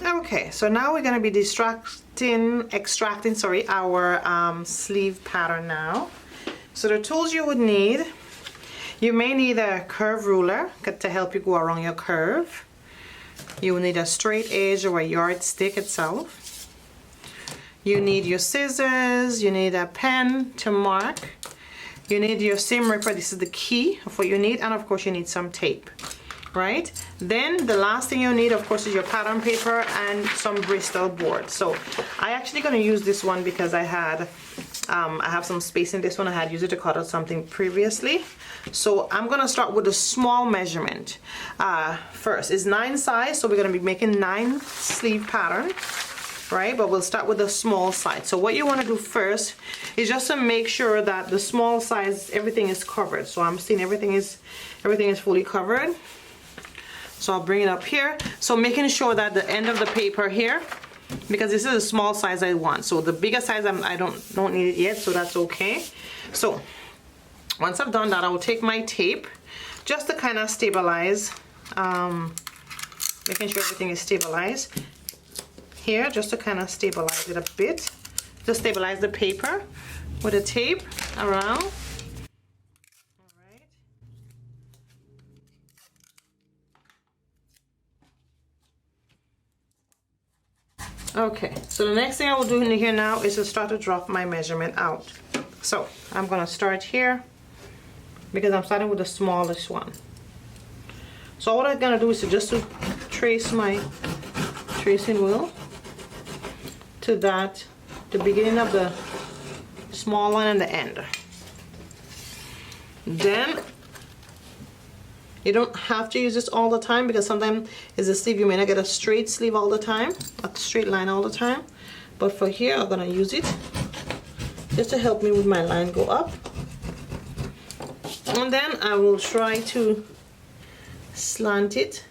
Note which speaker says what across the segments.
Speaker 1: Okay, so now we're going to be extracting our sleeve pattern now. So the tools you would need, you may need a curve ruler to help you go around your curve. You will need a straight edge or a yardstick itself. You need your scissors, you need a pen to mark. You need your seam ripper, this is the key of what you need, and of course you need some tape. Right? Then the last thing you need, of course, is your pattern paper and some Bristol board. So I actually going to use this one because I have some space in this one. I had used it to cut out something previously. So I'm going to start with a small measurement. First is 9 size, so we're going to be making 9 sleeve pattern, right? But we'll start with the small size. So what you want to do first is just to make sure that the small size, everything is covered. So I'm seeing everything is fully covered. So I'll bring it up here. So making sure that the end of the paper here, because this is a small size I want. So the bigger size I don't need it yet, so that's okay. So once I've done that, I will take my tape just to kind of stabilize, making sure everything is stabilized. Here, just to kind of stabilize it a bit. Just stabilize the paper with a tape around. Okay, so the next thing I will do in here now is to start to drop my measurement out. So I'm going to start here because I'm starting with the smallest one. So what I'm going to do is to trace my tracing wheel to the beginning of the small one and the end. Then you don't have to use this all the time because sometimes as a sleeve you may not get a straight sleeve all the time, a straight line all the time. But for here I'm gonna use it just to help me with my line go up. And then I will try to slant it.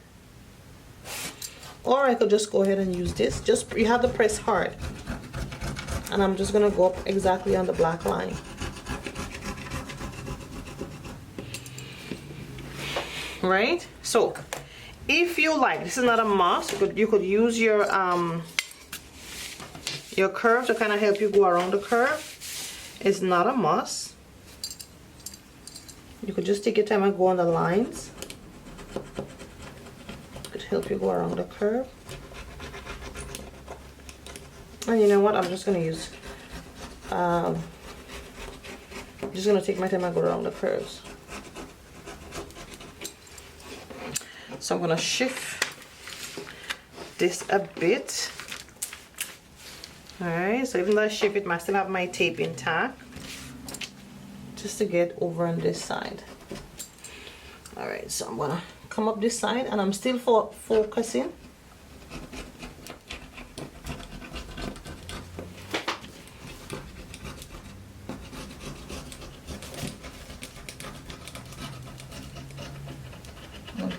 Speaker 1: Or I could just go ahead and use this. You have to press hard. And I'm just gonna go up exactly on the black line. Right? So if you like, this is not a must, you could use your curve to kind of help you go around the curve. It's not a must. You could just take your time and go on the lines. It could help you go around the curve. And you know what, I'm just going to use just going to take my time and go around the curves. So I'm going to shift this a bit. Alright, so even though I shift it, I still have my tape intact. Just to get over on this side. Alright, so I'm going to come up this side and I'm still focusing.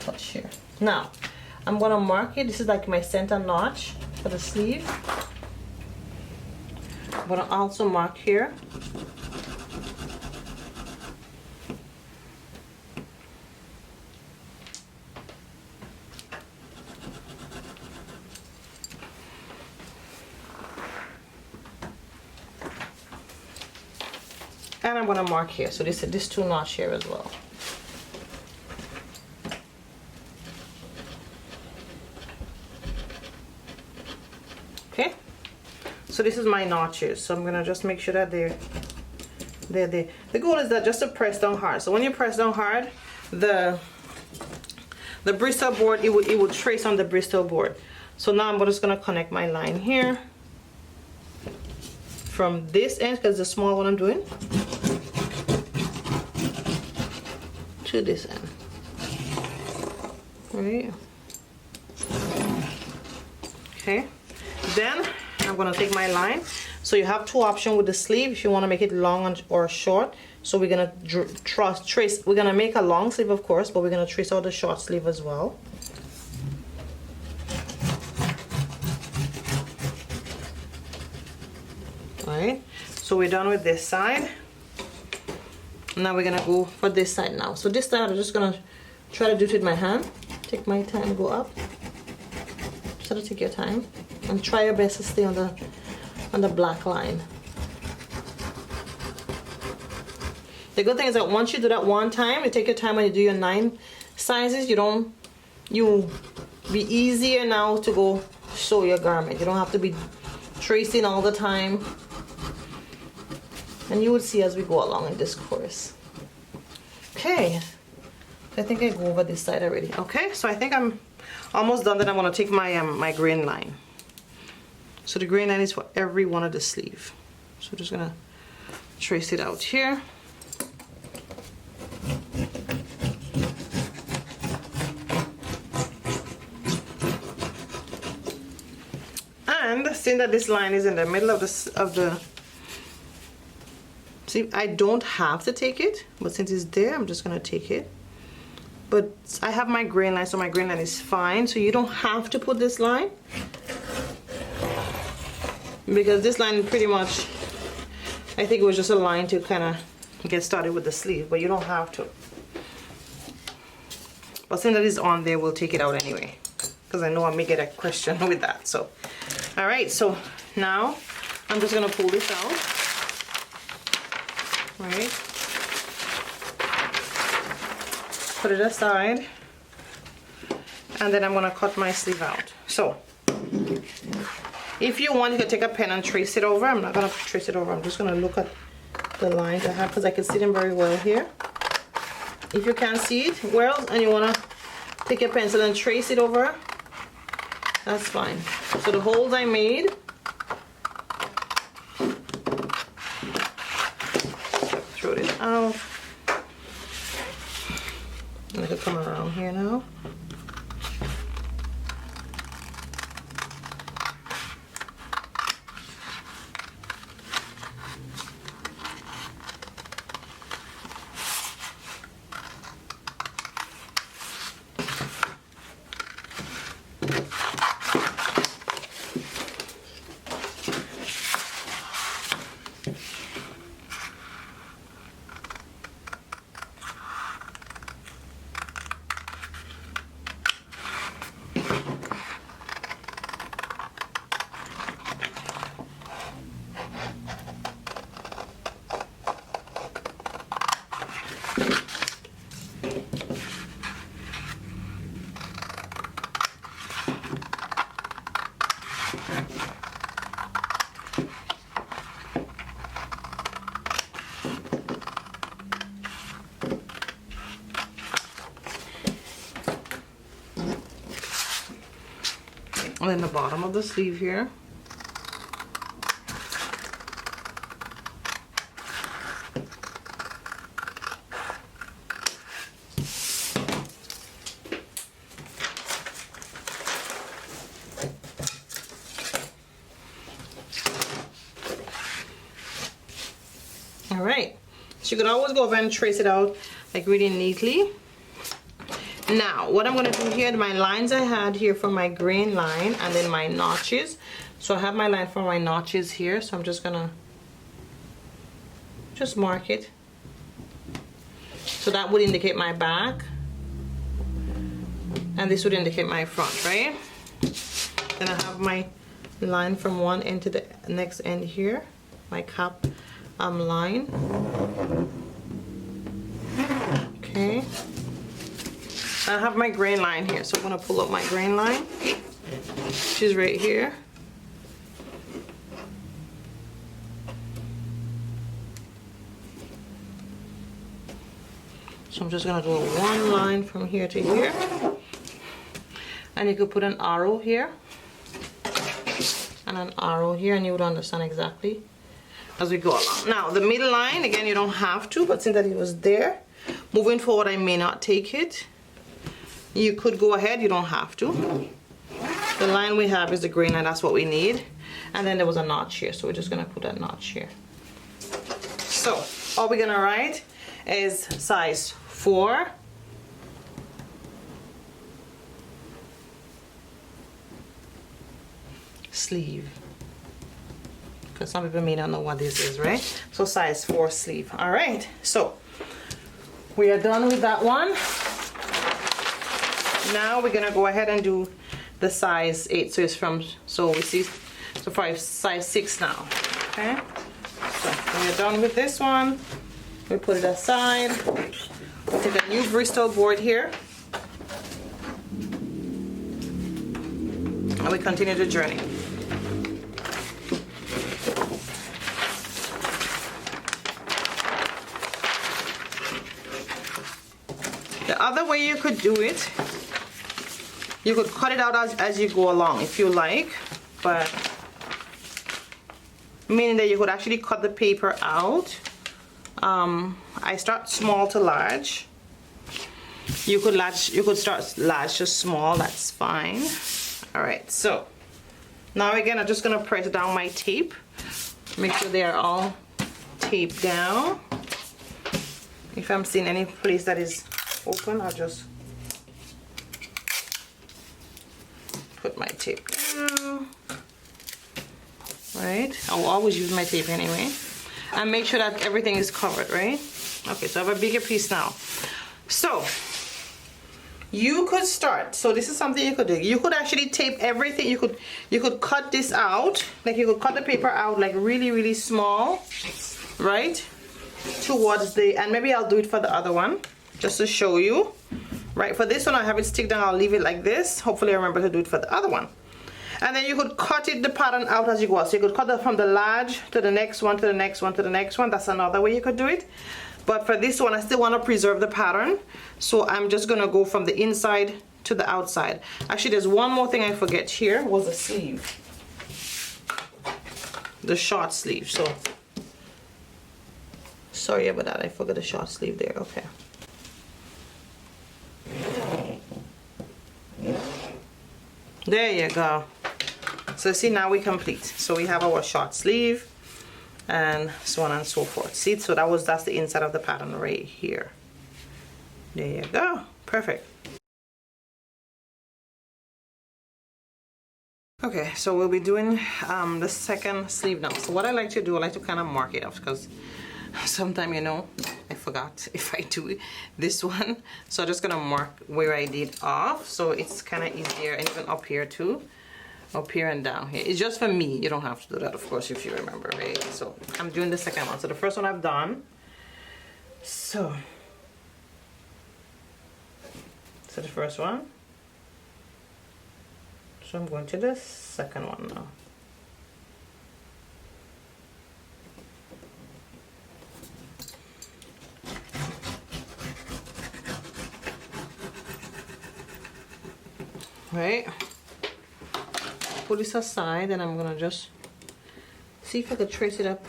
Speaker 1: Touch here. Now I'm gonna mark it. This is like my center notch for the sleeve. I'm gonna also mark here. And I'm gonna mark here. So this 2 notch here as well. Okay, so this is my notches, so I'm gonna just make sure that they're there. The goal is that just to press down hard. So when you press down hard, the Bristol board, it would trace on the Bristol board. So now I'm just gonna connect my line here from this end, because the small one I'm doing, to this end. Right. Okay. Then I'm going to take my line. So you have 2 options with the sleeve if you want to make it long or short. So we're going to trace. We're going to make a long sleeve, of course, but we're going to trace out the short sleeve as well. Alright, so we're done with this side. Now we're going to go for this side now. So this side I'm just going to try to do it with my hand. Take my time, go up. So take your time and try your best to stay on the black line. The good thing is that once you do that one time, you take your time when you do your 9 sizes, you be easier now to go sew your garment. You don't have to be tracing all the time. And you will see as we go along in this course. Okay, I think I go over this side already. Okay, so I think I'm almost done. Then I'm gonna take my my grain line. So the grain line is for every one of the sleeve. So I'm just gonna trace it out here. And seeing that this line is in the middle of the see, I don't have to take it, but since it's there, I'm just gonna take it. But I have my grain line, so my grain line is fine. So you don't have to put this line, because this line pretty much, I think it was just a line to kind of get started with the sleeve, but you don't have to. But since that is on there, we'll take it out anyway, because I know I may get a question with that. So, all right, so now I'm just gonna pull this out, right? Put it aside, and then I'm gonna cut my sleeve out. So, if you want, you can take a pen and trace it over. I'm not gonna trace it over. I'm just gonna look at the lines I have because I can see them very well here. If you can't see it well and you wanna take your pencil and trace it over, that's fine. So the holes I made, throw it out. And I could come around here now. And then the bottom of the sleeve here. All right, so you can always go over and trace it out like really neatly. Now, what I'm going to do here, my lines I had here for my grain line and then my notches. So I have my line for my notches here, so I'm just going to just mark it. So that would indicate my back. And this would indicate my front, right? Then I have my line from one end to the next end here. My cap line. Okay. I have my grain line here, so I'm gonna pull up my grain line, which is right here. So I'm just gonna do one line from here to here, and you could put an arrow here and an arrow here, and you would understand exactly as we go along. Now the middle line, again, you don't have to, but since that it was there, moving forward I may not take it. You could go ahead, you don't have to. The line we have is the grain line, that's what we need. And then there was a notch here, so we're just gonna put a notch here. So all we're gonna write is size 4. Sleeve. Because some people may not know what this is, right? So size 4 sleeve. All right, so we are done with that one. Now we're gonna go ahead and do the size 8. So it's from, so we see, so far it's size 6 now. Okay, so when you're done with this one, we put it aside. We'll take a new Bristol board here, and we continue the journey. The other way you could do it, you could cut it out as you go along if you like, but meaning that you could actually cut the paper out. I start small to large. You could start large to small, that's fine. All right, so now again, I'm just gonna press down my tape. Make sure they are all taped down. If I'm seeing any place that is open, I'll just put my tape down. Right, I'll always use my tape anyway, and make sure that everything is covered, right? Okay, so I have a bigger piece now. So you could start, so this is something you could do. You could actually tape everything. You could cut this out, like you could cut the paper out like really small, right, towards the, and maybe I'll do it for the other one just to show you. Right, for this one I have it stick down, I'll leave it like this. Hopefully I remember to do it for the other one. And then you could cut it, the pattern out as you go. So you could cut it from the large to the next one, to the next one, to the next one. That's another way you could do it. But for this one, I still want to preserve the pattern. So I'm just going to go from the inside to the outside. Actually, there's one more thing I forget here, was the sleeve. The short sleeve. So sorry about that. I forgot the short sleeve there. Okay. There you go. So see, now we complete. So we have our short sleeve and so on and so forth. See, so that's the inside of the pattern right here. There you go. Perfect. Okay, so we'll be doing the second sleeve now. So what I like to do, I like to kind of mark it off because sometimes, you know, I forgot if I do this one. So I'm just gonna mark where I did off, so it's kind of easier, and even up here too, up here and down here. It's just for me. You don't have to do that, of course, if you remember, right? So I'm doing the second one. So the first one I've done. So the first one. So I'm going to the second one now. Right, put this aside, and I'm gonna just see if I could trace it up.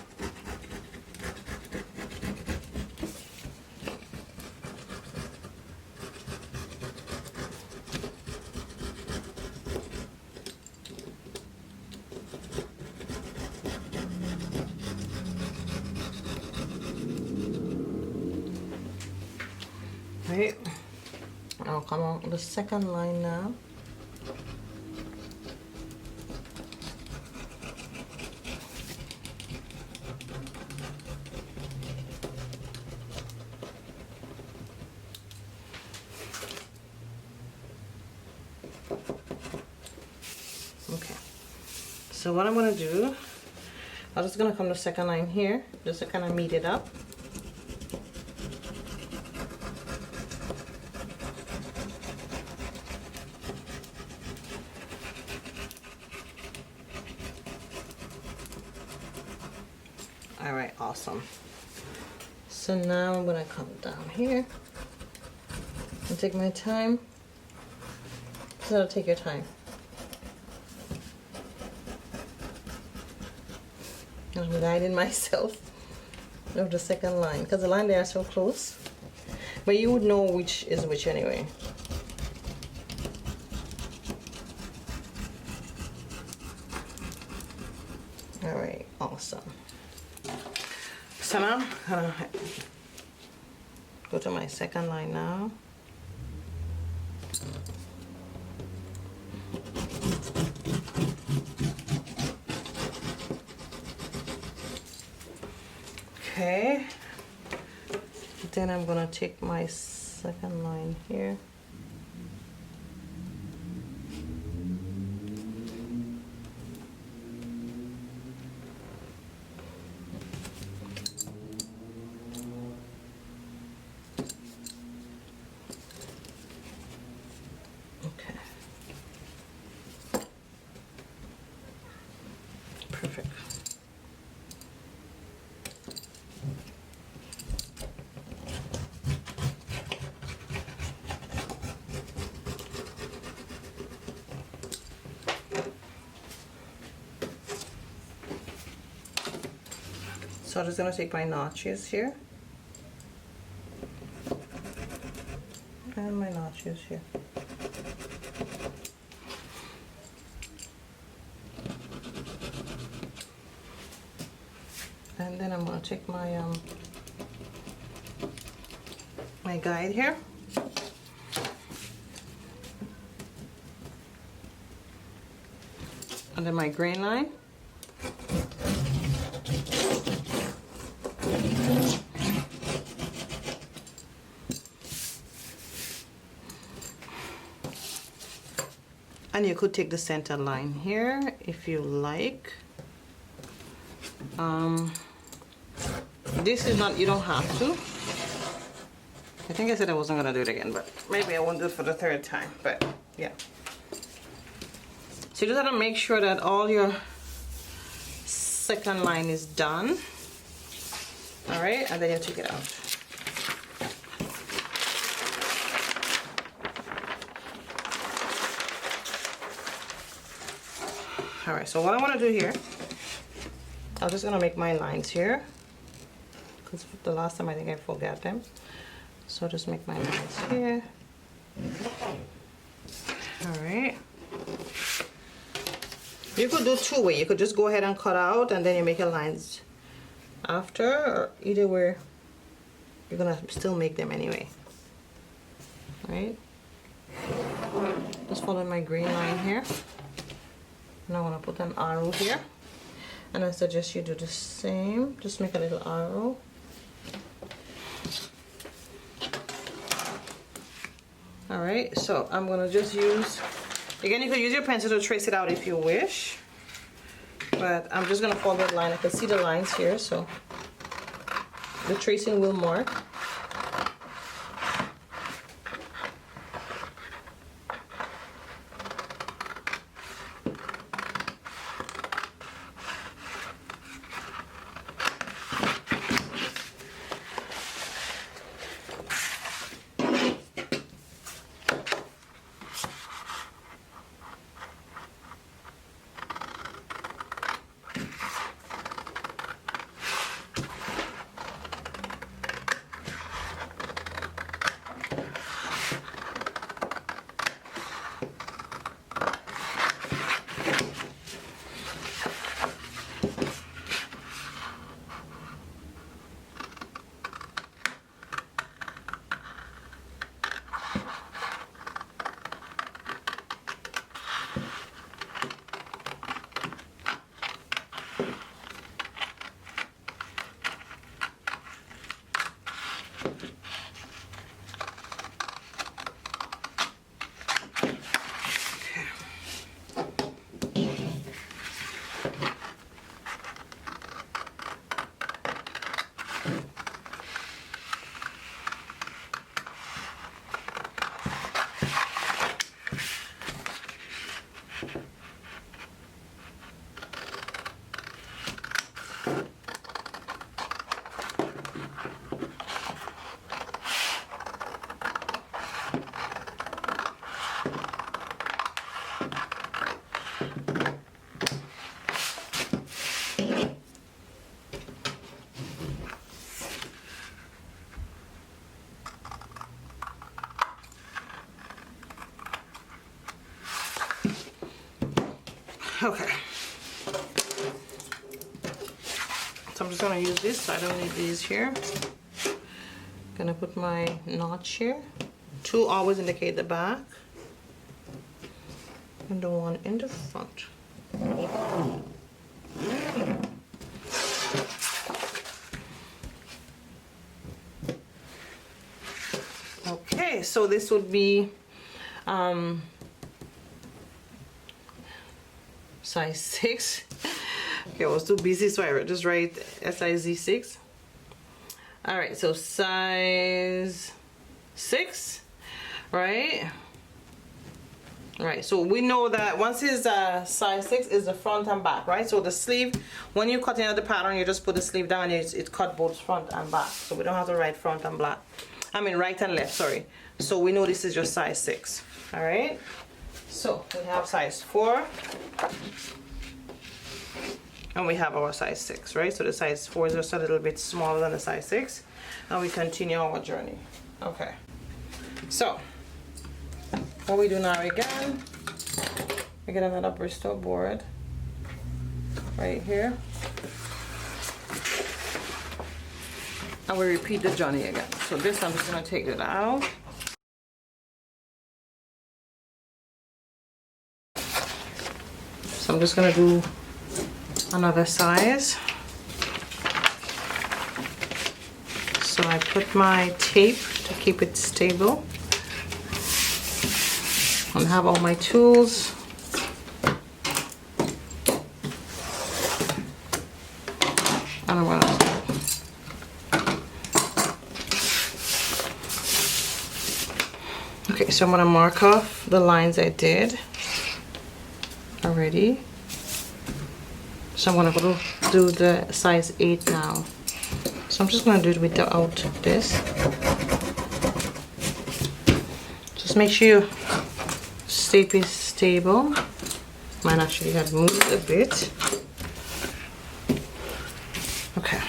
Speaker 1: Right, I'll come on the second line now. Okay, so what I'm going to do, I'm just going to come to the second line here, just to kind of meet it up. All right, awesome. So now I'm going to come down here and take my time. So take your time. I'm guiding myself of the second line because the line they are so close, but you would know which is which anyway. All right, awesome. So now I'm gonna go to my second line now. Okay, then I'm gonna take my second line here. So I'm just going to take my notches here. And my notches here. And then I'm going to take my my guide here. And then my grain line. And you could take the center line here if you like. This is not, you don't have to. I think I said I wasn't gonna do it again, but maybe I won't do it for the third time, but yeah. So you just have to make sure that all your second line is done. All right, and then you take it out. All right, so what I want to do here, I'm just gonna make my lines here because the last time I think I forgot them. So I'll just make my lines here. All right. You could do two-way. You could just go ahead and cut out and then you make your lines after, or either way, you're gonna still make them anyway. All right. Just follow my green line here. And I want to put an arrow here, and I suggest you do the same. Just make a little arrow. All right, so I'm gonna just use, again, you could use your pencil to trace it out if you wish, but I'm just gonna follow the line. I can see the lines here, so the tracing will mark. Okay. So I'm just gonna use this. I don't need these here. Gonna put my notch here. Two always indicate the back, and the one in the front. Okay, so this would be size 6. Okay, I was too busy, so I just write size 6. All right, so size 6, right? All right, so we know that once it's size 6 is the front and back, right? So the sleeve, when you're cutting out the pattern, you just put the sleeve down, it cut both front and back. So we don't have to write front and back. I mean right and left, sorry. So we know this is just size 6, all right? So we have size 4. And we have our size 6, right? So the size 4 is just a little bit smaller than the size 6. And we continue our journey. Okay. So, what we do now again, we get another Bristol board right here. And we repeat the journey again. So this, I'm just gonna take it out. So I'm just gonna do another size. So I put my tape to keep it stable. And have all my tools. And I'm gonna okay, so I'm gonna mark off the lines I did already. So I'm gonna go do the size 8 now. So I'm just gonna do it without this. Just make sure your tape is stable. Mine actually had moved a bit. Okay.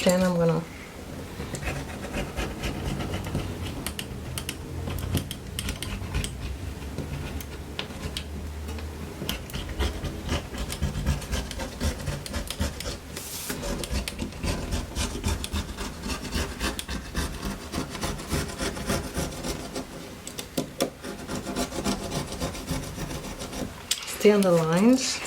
Speaker 1: Then I'm gonna stay on the lines.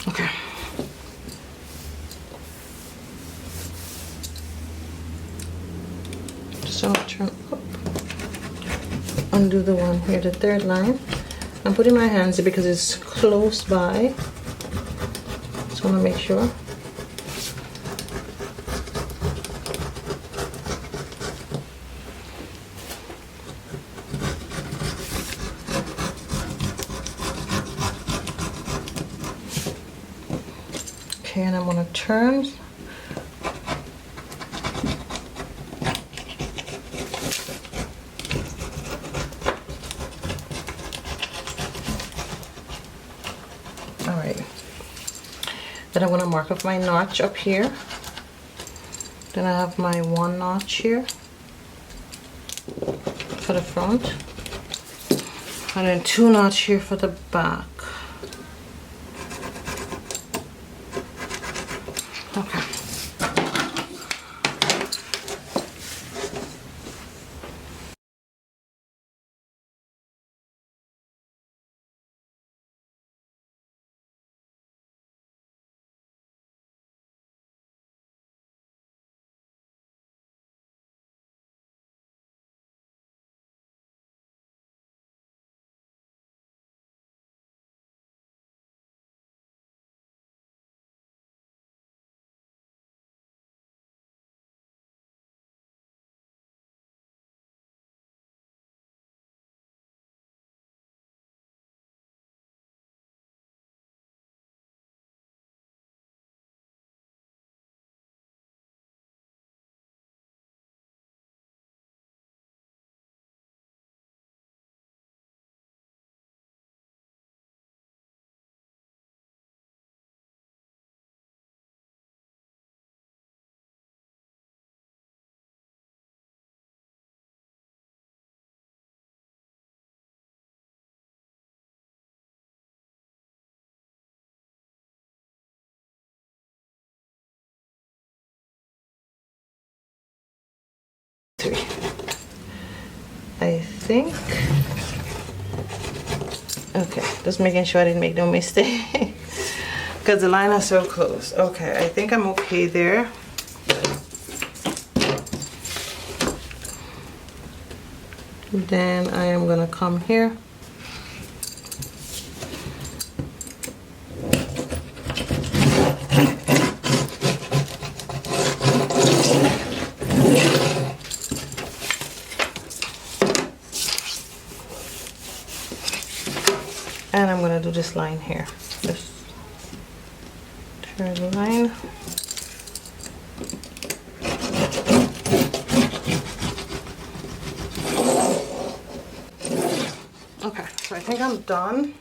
Speaker 1: Okay. Just gonna turn up. Undo the one here, the third line. I'm putting my hands here because it's close by. Just want to make sure. Okay, and I'm going to turn. Then I'm going to mark off my notch up here. Then I have my 1 notch here for the front. And then 2 notch here for the back. Okay. I think. Okay, just making sure I didn't make no mistake because the line is so close. Okay, I think I'm okay there. Then I am gonna come here And I'm gonna do this line here, this third line. Okay, so I think I'm done.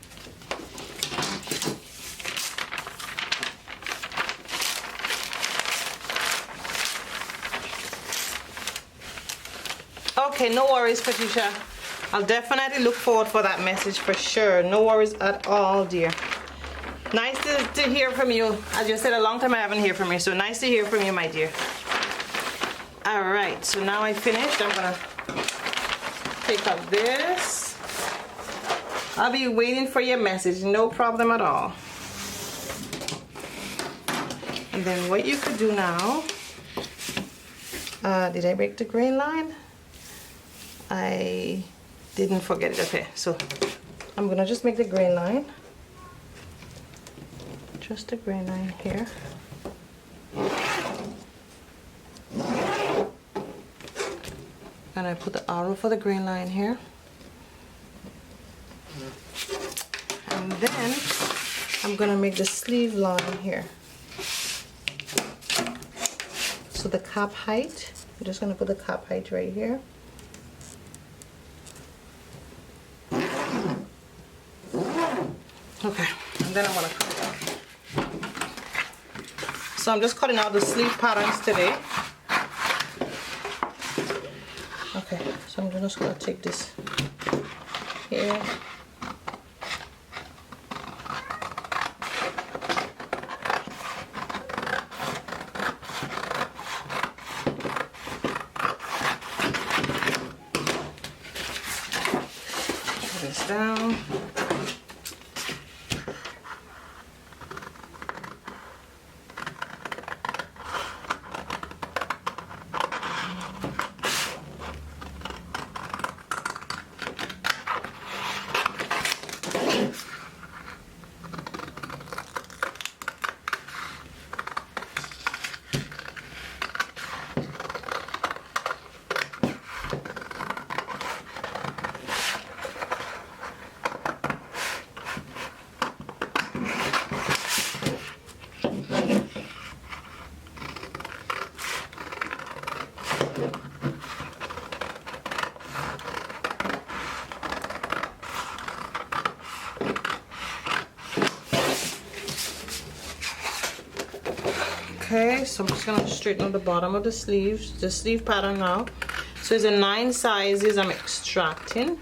Speaker 1: Okay, no worries, Patricia. I'll definitely look forward for that message for sure. No worries at all, dear. Nice to hear from you. As you said, a long time I haven't heard from you, so nice to hear from you, my dear. All right, so now I finished. I'm gonna take up this. I'll be waiting for your message, no problem at all. And then what you could do now, did I break the grain line? I didn't forget it. Okay, so I'm gonna just make the grain line, just the grain line here. And I put the arrow for the grain line here, and then I'm gonna make the sleeve line here. So the cap height, I'm just gonna put the cap height right here. Okay, and then I'm gonna cut it out. So I'm just cutting out the sleeve patterns today. Okay, so I'm just gonna take this here. Put this down. Okay, so I'm just gonna straighten out the bottom of the sleeves, the sleeve pattern now. So it's a 9 sizes I'm extracting.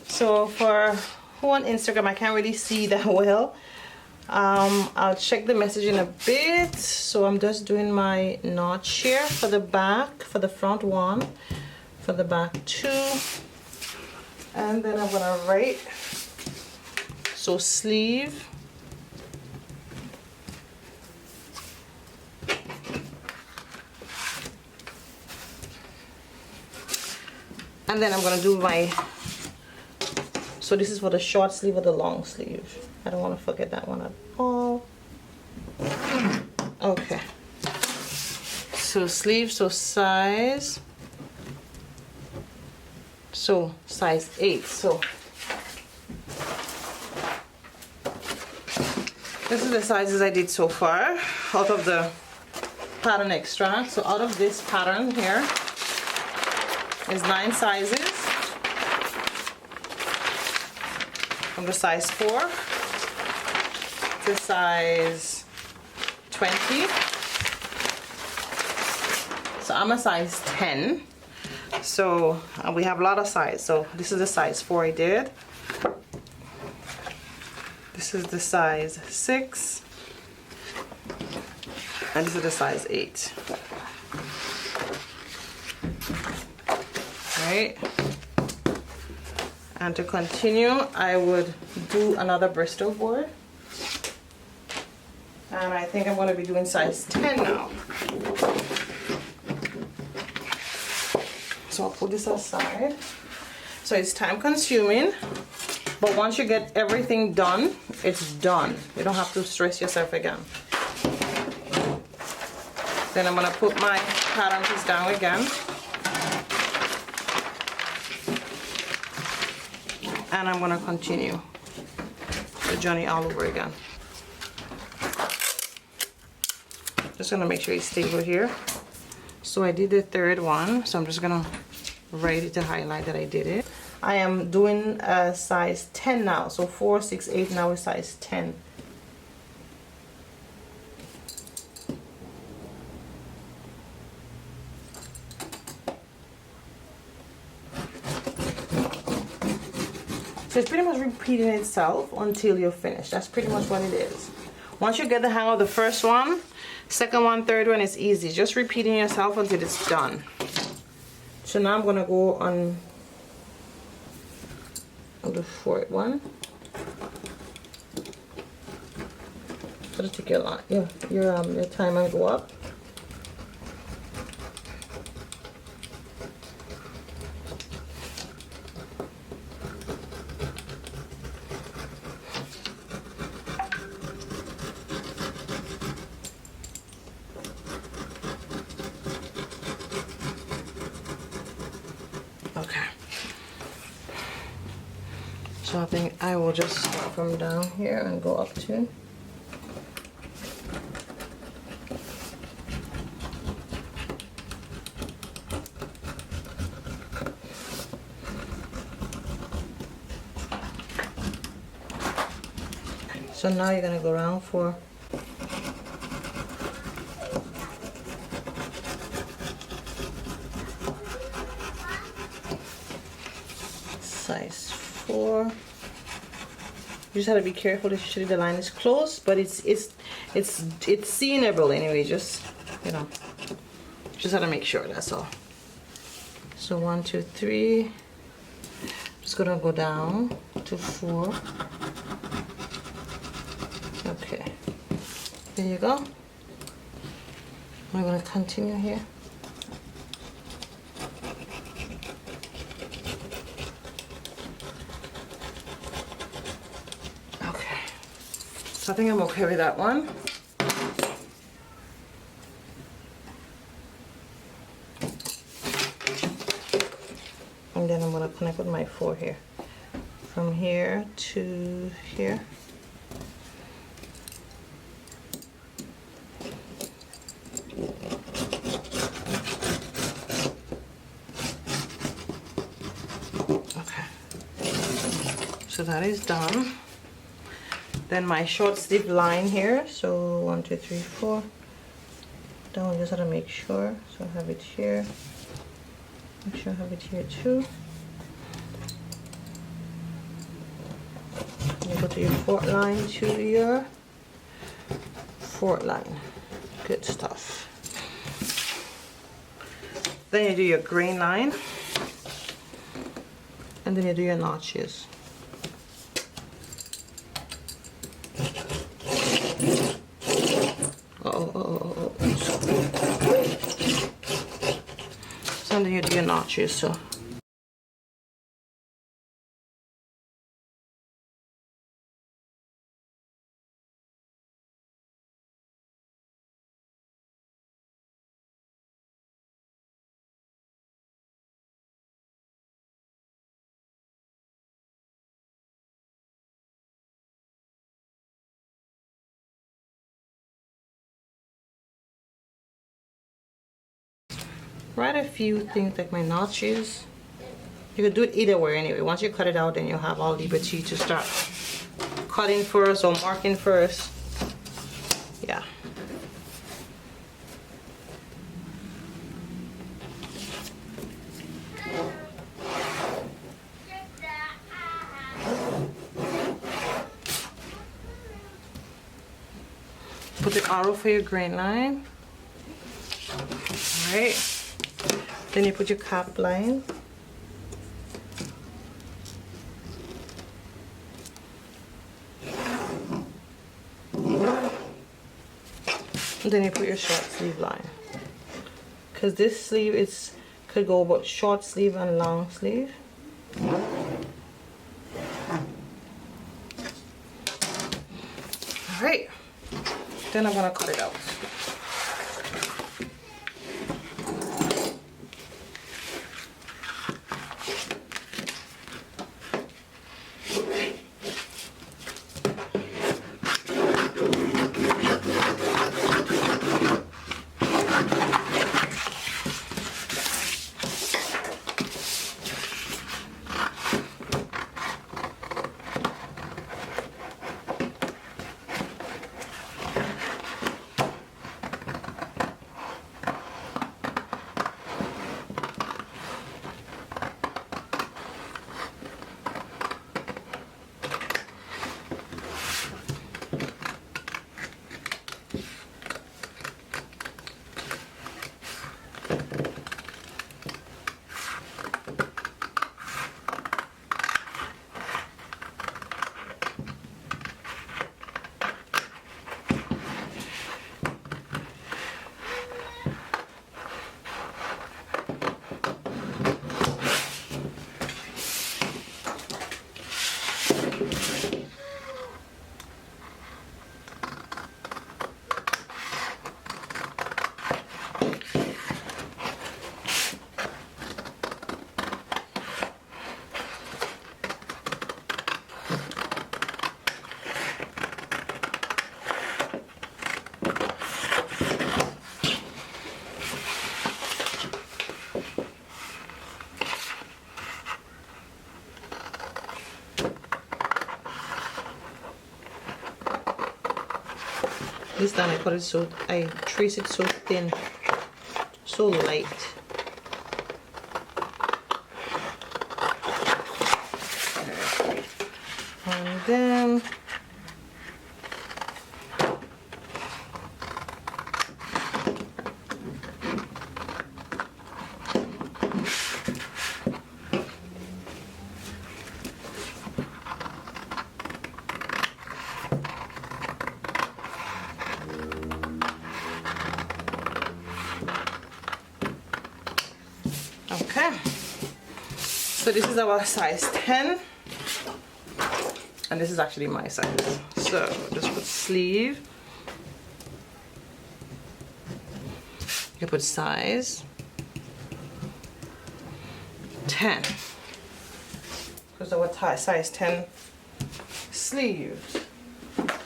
Speaker 1: So for who on Instagram, I can't really see that well. I'll check the message in a bit. So I'm just doing my notch here for the back, for the front 1, for the back 2. And then I'm gonna write, so sleeve, and then I'm gonna do my, so this is for the short sleeve or the long sleeve. I don't want to forget that one at all. Okay, so sleeve, so size, so size 8. So this is the sizes I did so far out of the pattern extract. So out of this pattern here is 9 sizes from the size 4 to size 20. So I'm a size 10. So we have a lot of size. So this is the size 4 I did. This is the size 6. And this is the size 8. Right. And to continue, I would do another Bristol board. And I think I'm going to be doing size 10 now. So I'll put this aside. So it's time consuming, but once you get everything done, it's done. You don't have to stress yourself again. Then I'm gonna put my pattern piece down again. And I'm gonna continue the journey all over again. Just gonna make sure it's stable here. So I did the third one, so I'm just gonna write it to highlight that I did it. I am doing a size 10 now, so 4, 6, 8 now is size 10. So it's pretty much repeating itself until you're finished. That's pretty much what it is. Once you get the hang of the first one, second one, third one is easy. Just repeating yourself until it's done. So now I'm gonna go on the fourth one. It'll take you a lot. Yeah, your timer go up. Okay. So I think I will just start from down here and go up to. So now you're gonna go around for size 4. You just have to be careful, especially the line is closed, but it's seeable anyway. Just just have to make sure, that's all. So 1, 2, 3. Just gonna go down to 4. Okay, there you go. I'm gonna continue here. Okay, so I think I'm okay with that one. And then I'm gonna connect with my 4 here. From here to here. So that is done. Then my short sleeve line here. So 1, 2, 3, 4. That one just have to make sure. So I have it here. Make sure I have it here too. You go to your 4th line to your 4th line. Good stuff. Then you do your grain line. And then you do your notches. So then you do your notches, so. Write a few things like my notches. You could do it either way anyway. Once you cut it out, then you'll have all liberty to start cutting first or marking first. Yeah. Put the arrow for your grain line. All right. Then you put your cap line. And then you put your short sleeve line. Because this sleeve could go both short sleeve and long sleeve. All right. Then I'm gonna cut it out. This time I trace it so thin, so light. And then okay, so this is our size 10, and this is actually my size. So just put sleeve, you put size 10, because our size 10 sleeves.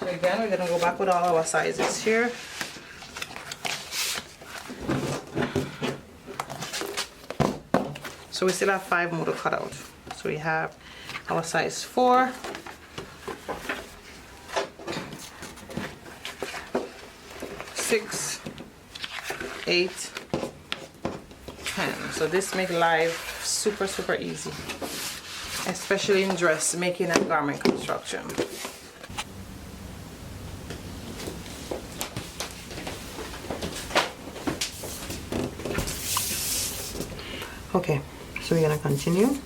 Speaker 1: So again, we're gonna go back with all our sizes here. So we still have 5 more to cut out. So we have our size 4, 6, 8, 10. So this makes life super easy, especially in dressmaking and garment construction. Okay, so we're gonna continue.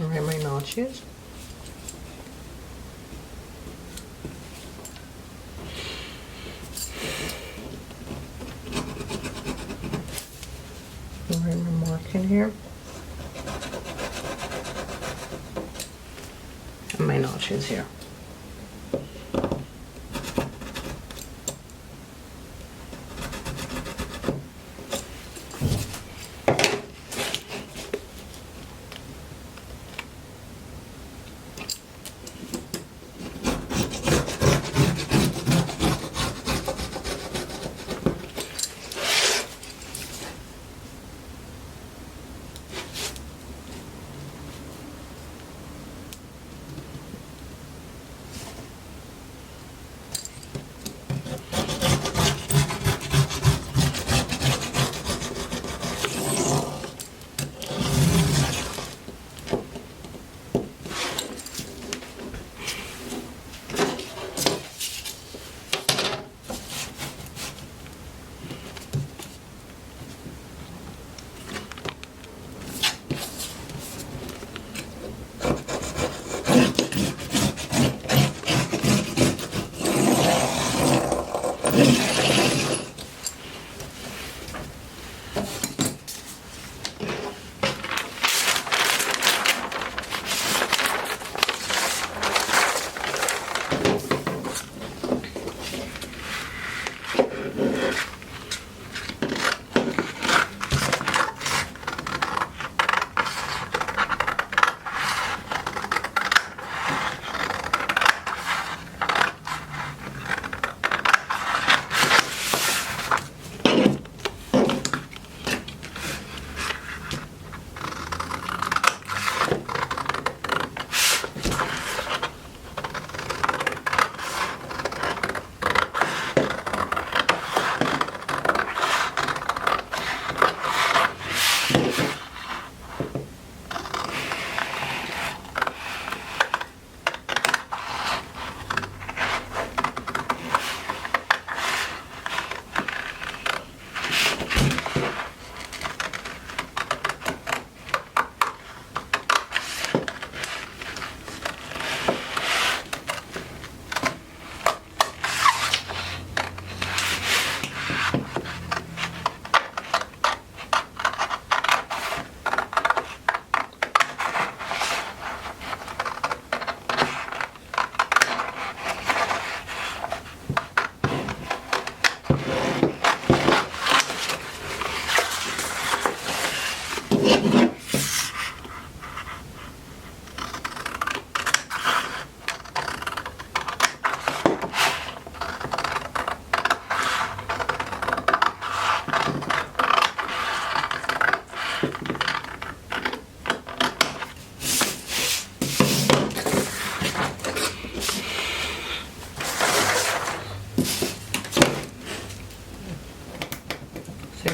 Speaker 1: Alright, my notches. Alright, my marking here. And my notches here.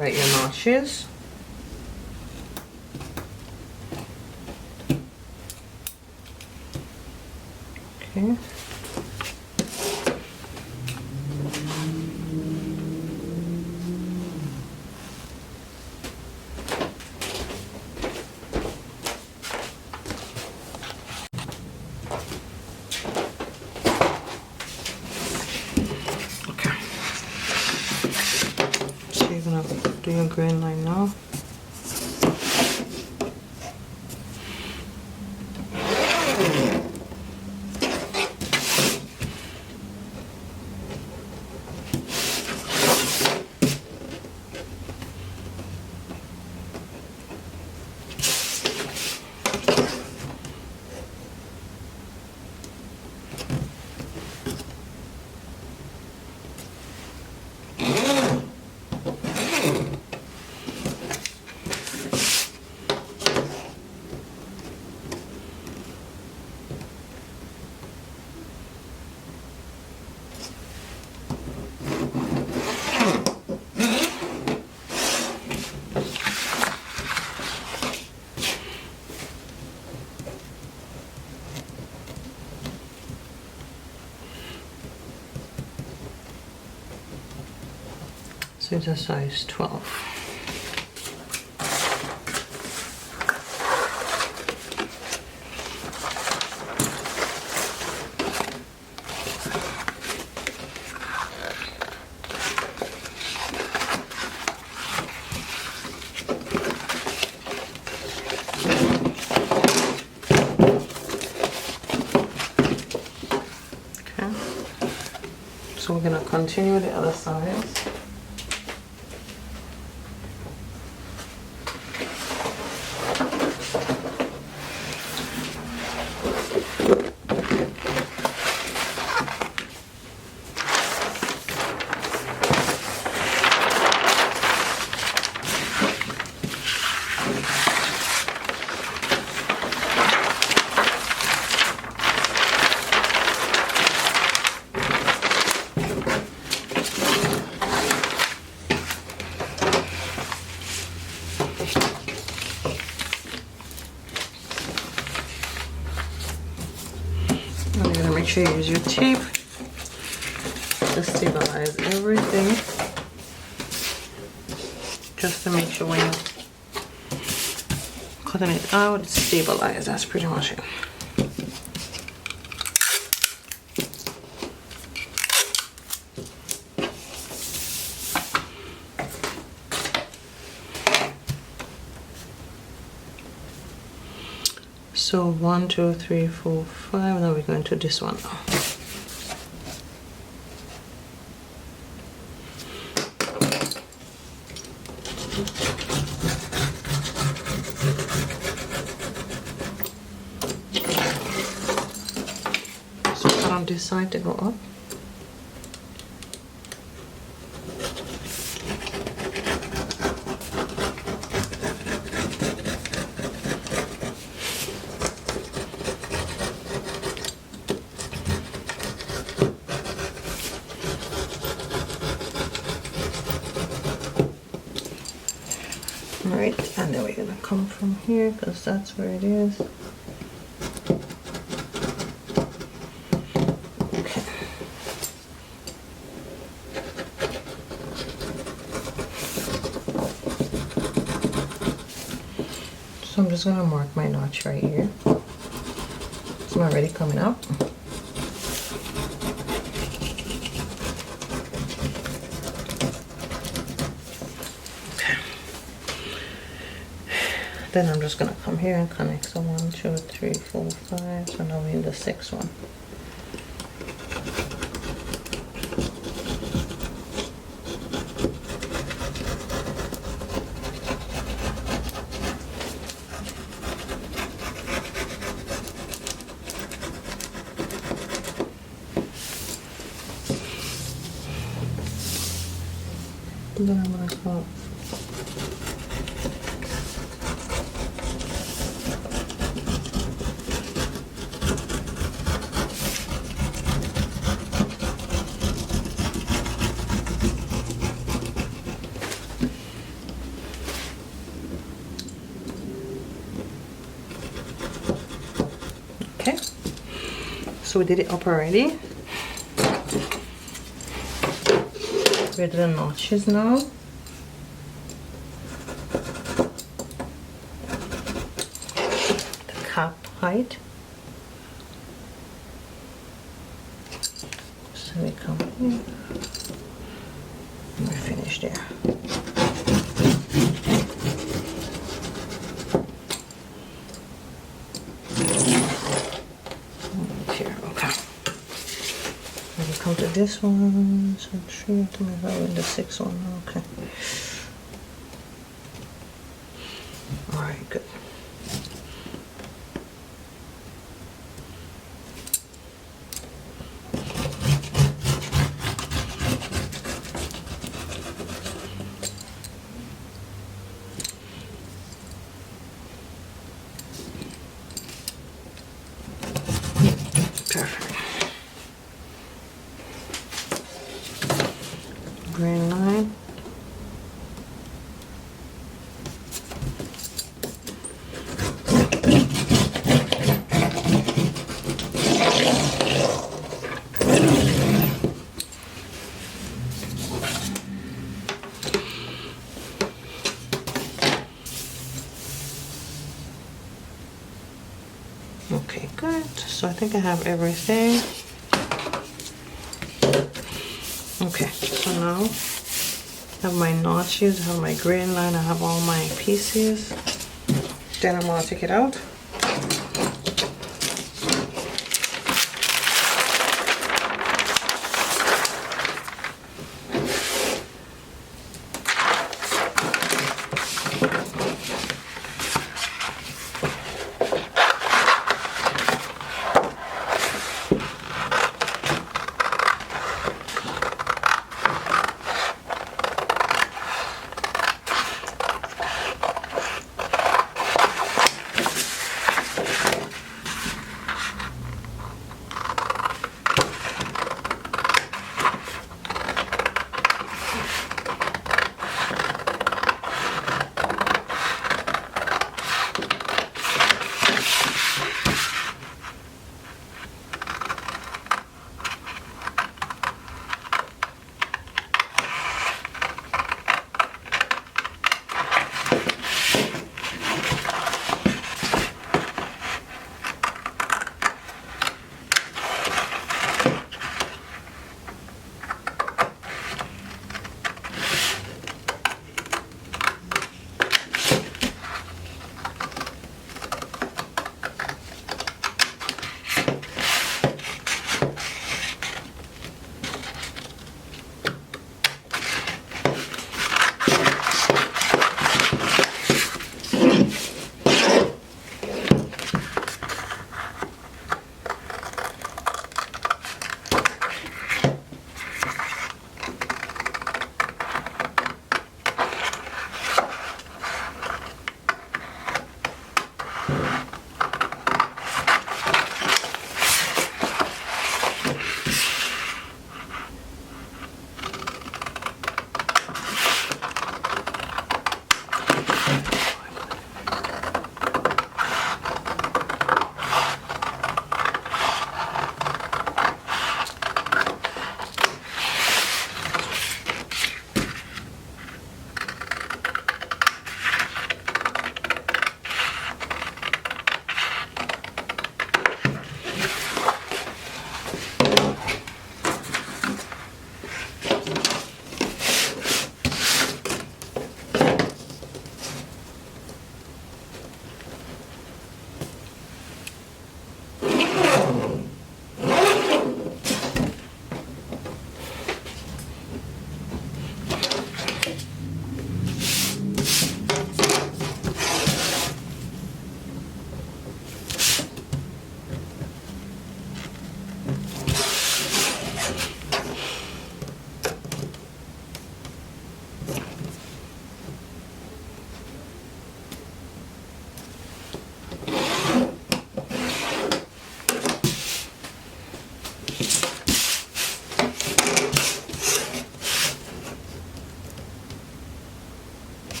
Speaker 1: Right, your notches. Okay. Okay. So you're gonna do your green line now. So it's a size 12. Okay. So we're gonna continue the other sides. Make sure you use your tape to stabilize everything, just to make sure when you're cutting it out, it's stabilized. That's pretty much it. So 1, 2, 3, 4, 5. Now we're going to this one now. So cut on this side to go up. Alright, and then we're gonna come from here because that's where it is. Okay. So I'm just gonna mark my notch right here. It's already coming up. Then I'm just gonna come here and connect. So 1, 2, 3, 4, 5. So now we're in the 6th one. And then I'm gonna come. Okay, so we did it up already. With the notches now. The cap height. So we come here. And we're finished there. Here, okay. Then we come to this one. So 3 to move out in the 6th one. Okay. All right, good. Perfect. Green line. Okay, good. So I think I have everything. Okay, so now I have my notches, I have my grain line, I have all my pieces. Then I'm gonna take it out.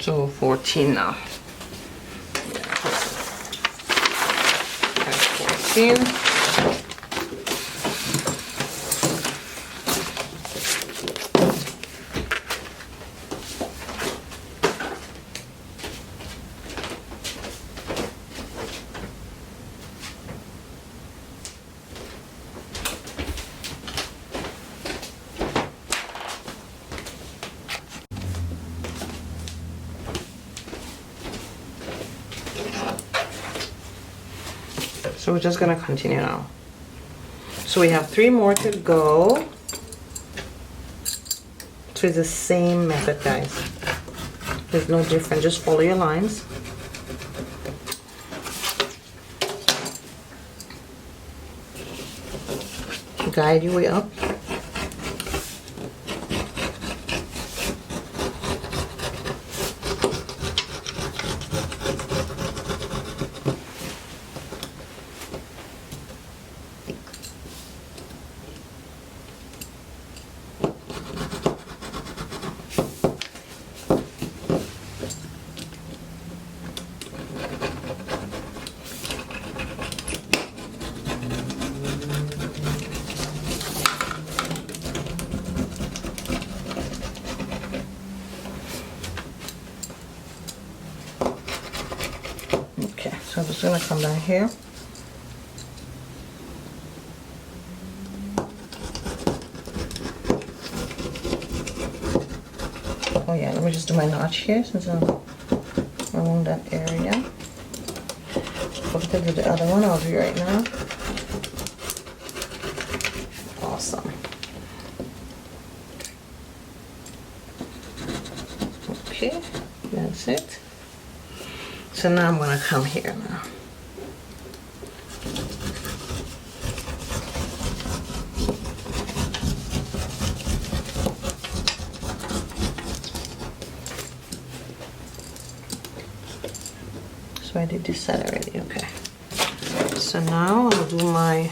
Speaker 1: So 14 now. That's 14. So we're just gonna continue now. So we have 3 more to go. So it's the same method, guys. There's no different, just follow your lines. Guide your way up. So I'm just going to come down here. Oh yeah, let me just do my notch here since I'm around that area. I'll do the other one, I'll do right now. Awesome. Okay, that's it. So now I'm going to come here now. So I did this side already, okay. So now I'll do my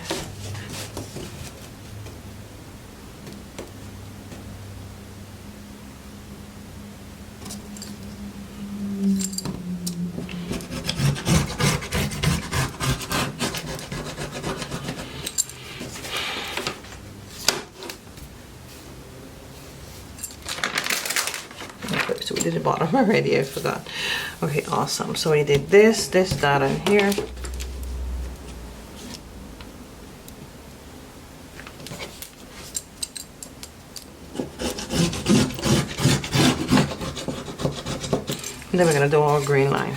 Speaker 1: so we did the bottom already, I forgot. Okay, awesome. So we did this, that, and here. And then we're gonna do our green line.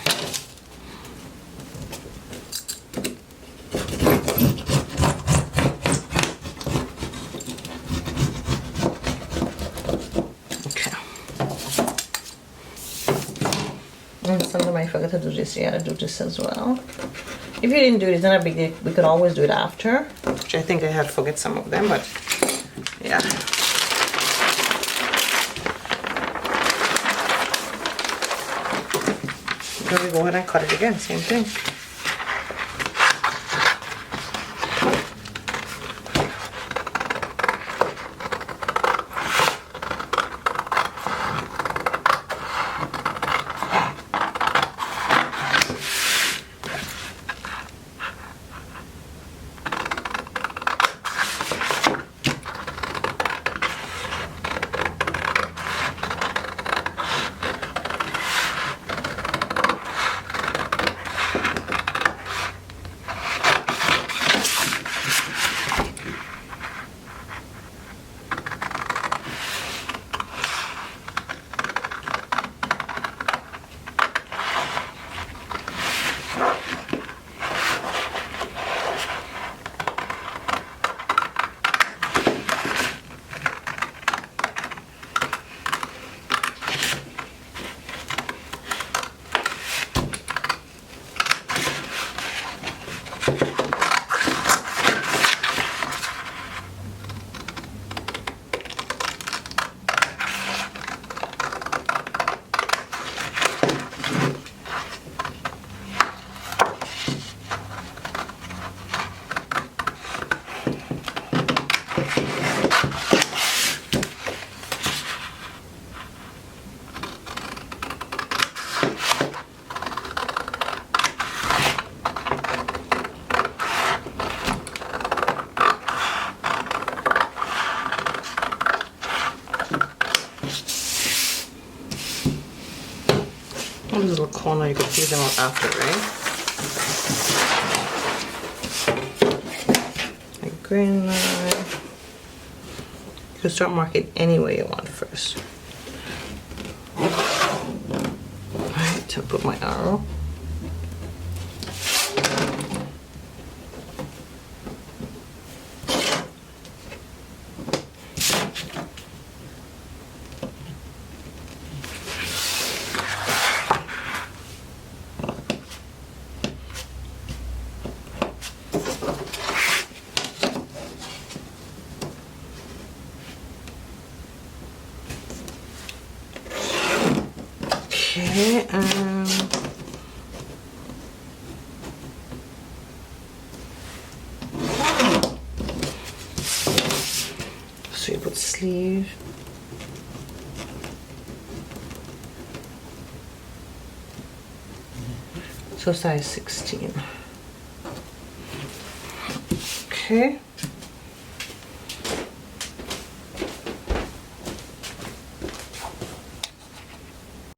Speaker 1: I forgot to do this. Yeah, I do this as well. If you didn't do it, it's not a big deal. We could always do it after, which I think I had forget some of them, but yeah. Then we go ahead and cut it again, same thing. corner, you could take them out after, right? A green line. You can start marking any way you want first. Alright, to put my arrow. Okay, so you put sleeve. So size 16. Okay.